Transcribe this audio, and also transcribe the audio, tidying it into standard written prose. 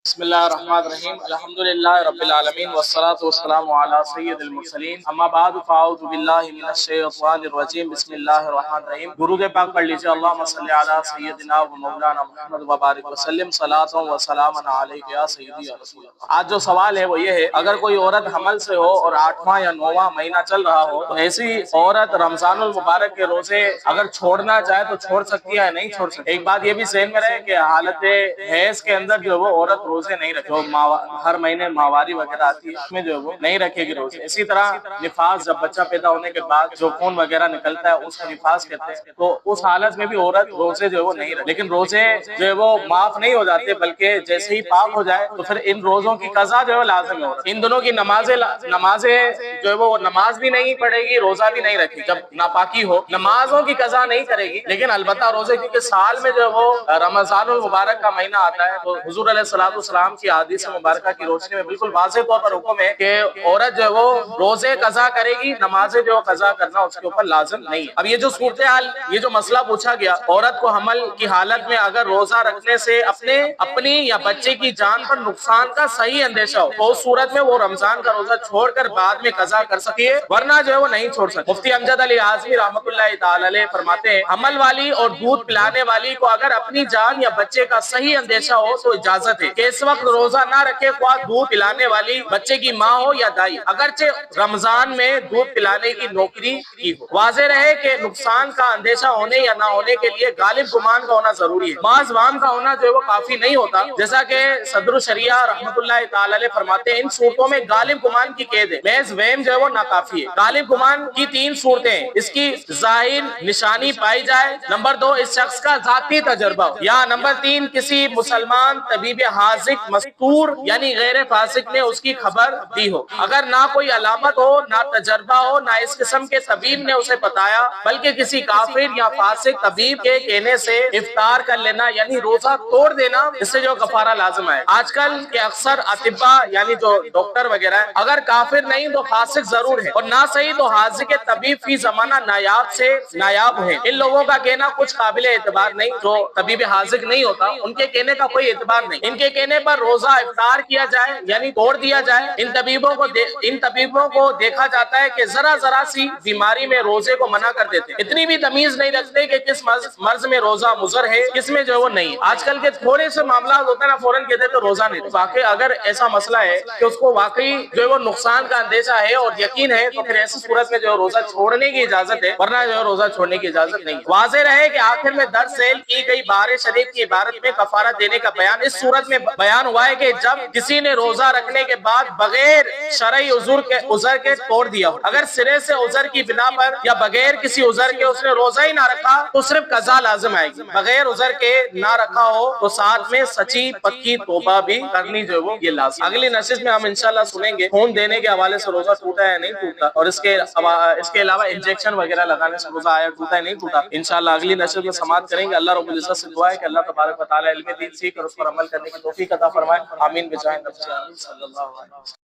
بسم اللہ الرحمن الرحیم الحمدللہ رب العالمین والصلاة والسلام علی سید المرسلین اما بعد فاعوذ باللہ من الشیطان الرجیم بسم اللہ الرحمن الرحیم درود پاک پڑھ لیجئے اللہم صلی علی سیدنا و مولانا محمد وبارک وسلم صلاۃ و سلام علیک یا سیدی یا رسول اللہ۔ آج جو سوال ہے وہ یہ ہے، اگر کوئی عورت حمل سے ہو اور 8واں یا 9واں مہینہ چل رہا ہو تو ایسی عورت رمضان المبارک کے روزے اگر چھوڑنا چاہے تو چھوڑ سکتی ہے یا نہیں چھوڑ سکتی؟ ایک بات یہ بھی ذہن میں رہے کہ حالت حیض کے اندر جو وہ عورت روزے نہیں رکھے، ہر مہینے ماہواری وغیرہ آتی ہے اس میں جو وہ نہیں رکھے گی روزے۔ اسی طرح نفاس، جب بچہ پیدا ہونے کے بعد جو خون وغیرہ نکلتا ہے اس کا نفاس کہتے ہیں، تو اس حالت میں بھی عورت روزے جو وہ نہیں رکھے۔ لیکن روزے جو ہے وہ معاف نہیں ہو جاتے، بلکہ جیسے ہی پاک ہو جائے تو پھر ان روزوں کی قضا جو ہے لازم ہے۔ ان دنوں کی نمازیں جو ہے وہ نماز بھی نہیں پڑھے گی، روزہ بھی نہیں رکھے، جب ناپاکی ہو نمازوں کی قضا نہیں کرے گی، لیکن البتہ روزے، کیونکہ سال میں جو وہ رمضان المبارک کا مہینہ آتا ہے تو حضور علیہ السلام کی حدیث مبارکہ کی روشنی میں بالکل واضح طور پر حکم ہے کہ عورت جو ہے وہ روزے قضا کرے گی، نمازیں جو قضا کرنا اس کے اوپر لازم نہیں ہے۔ اب یہ جو صورتحال، یہ جو مسئلہ پوچھا گیا، عورت کو حمل کی حالت میں اگر روزہ رکھنے سے اپنی یا بچے کی جان پر نقصان کا صحیح اندیشہ ہو تو اس صورت میں وہ رمضان کا روزہ چھوڑ کر بعد میں قضا کر سکتی ہے، ورنہ جو ہے وہ نہیں چھوڑ سکتی۔ مفتی امجد علی اعظمی رحمۃ اللہ تعالی علیہ فرماتے ہیں، حمل والی اور دودھ پلانے والی کو اگر اپنی جان یا بچے کا صحیح اندیشہ ہو تو اجازت ہے کہ اس وقت روزہ نہ رکھے، خواہ دودھ پلانے والی بچے کی ماں ہو یا دائی، اگرچہ رمضان میں دودھ پلانے کی نوکری کی ہو۔ واضح رہے کہ نقصان کا اندیشہ ہونے یا نہ ہونے کے لیے غالب گمان کا ہونا ضروری ہے، محض وہم کا ہونا جو ہے وہ کافی نہیں ہوتا، جیسا کہ صدر الشریعہ رحمۃ اللہ تعالی علیہ فرماتے ہیں، ان صورتوں میں غالب گمان کی قید ہے، محض وہم جو ہے وہ ناکافی ہے۔ غالب گمان کی 3 صورتیں ہیں، اس کی ظاہر نشانی پائی جائے، نمبر 2 اس شخص کا ذاتی تجربہ ہو، یا نمبر 3 کسی مسلمان طبیب حاذق مستور یعنی غیر فاسق نے اس کی خبر دی ہو۔ اگر نہ کوئی علامت ہو، نہ تجربہ ہو، نہ اس قسم کے طبیب نے اسے بتایا، بلکہ کسی کافر یا فاسق طبیب کے کہنے سے افطار کر لینا یعنی روزہ توڑ دینا، اس سے جو کفارہ لازم ہے۔ آج کل کے اکثر اطباء یعنی جو ڈاکٹر وغیرہ ہیں، اگر کافر نہیں تو فاسق ضرور ہے، اور نہ صحیح تو حاذق طبیب فی زمانہ نایاب سے نایاب ہے۔ ان لوگوں کا کہنا کچھ قابل اعتبار نہیں، جو طبیب حاذق نہیں ہوتا ان کے کہنے کا کوئی اعتبار نہیں۔ ان کے کہنے پر روزہ افطار کیا جائے یعنی توڑ دیا جائے۔ ان طبیبوں کو دیکھا جاتا ہے کہ ذرا سی بیماری میں روزے کو منع کر دیتے ہیں، اتنی بھی تمیز نہیں رکھتے کہ کس مرض میں روزہ مضر ہے، کس میں جو وہ نہیں۔ آج کل کے تھوڑے سے معاملات ہوتے ہیں نا، فوراً کہتے ہیں تو روزہ نہیں۔ واقعی اگر ایسا مسئلہ ہے کہ اس کو واقعی جو ہے وہ نقصان کا اندیشہ ہے اور یقین ہے تو پھر ایسی صورت میں جو ہے روزہ چھوڑنے کی اجازت ہے، ورنہ جو ہے روزہ چھوڑنے کی اجازت نہیں۔ واضح رہے کہ آخر میں درج ذیل کی گئی بہار شریف کی عبارت میں کفارہ دینے کا بیان اس صورت میں بیان ہوا ہے کہ جب کسی نے روزہ رکھنے کے بعد بغیر شرعی عذر کے توڑ دیا ہو، اگر سرے سے عذر کی بنا پر یا بغیر کسی عذر کے اس نے روزہ ہی نہ رکھا تو صرف قضا لازم آئے گی۔ بغیر عذر کے نہ رکھا ہو تو ساتھ میں سچی پکی توبہ بھی کرنی جو وہ یہ لازم۔ اگلی نشست میں ہم انشاءاللہ سنیں گے خون دینے کے حوالے سے روزہ ٹوٹا ہے یا نہیں ٹوٹا، اور اس کے علاوہ انجیکشن وغیرہ لگانے سے روزہ آیا ٹوٹا ہے نہیں ٹوٹا۔ انشاءاللہ اگلی نشست میں سماعت کریں گے۔ اللہ رب العزت سے دعا ہے کہ اللہ تبارک و تعالی علم دین سیکھ اور اس پر عمل کرنے کی توفیق عطا فرمائے۔ آمین بجاہ نبی صلی اللہ علیہ وسلم۔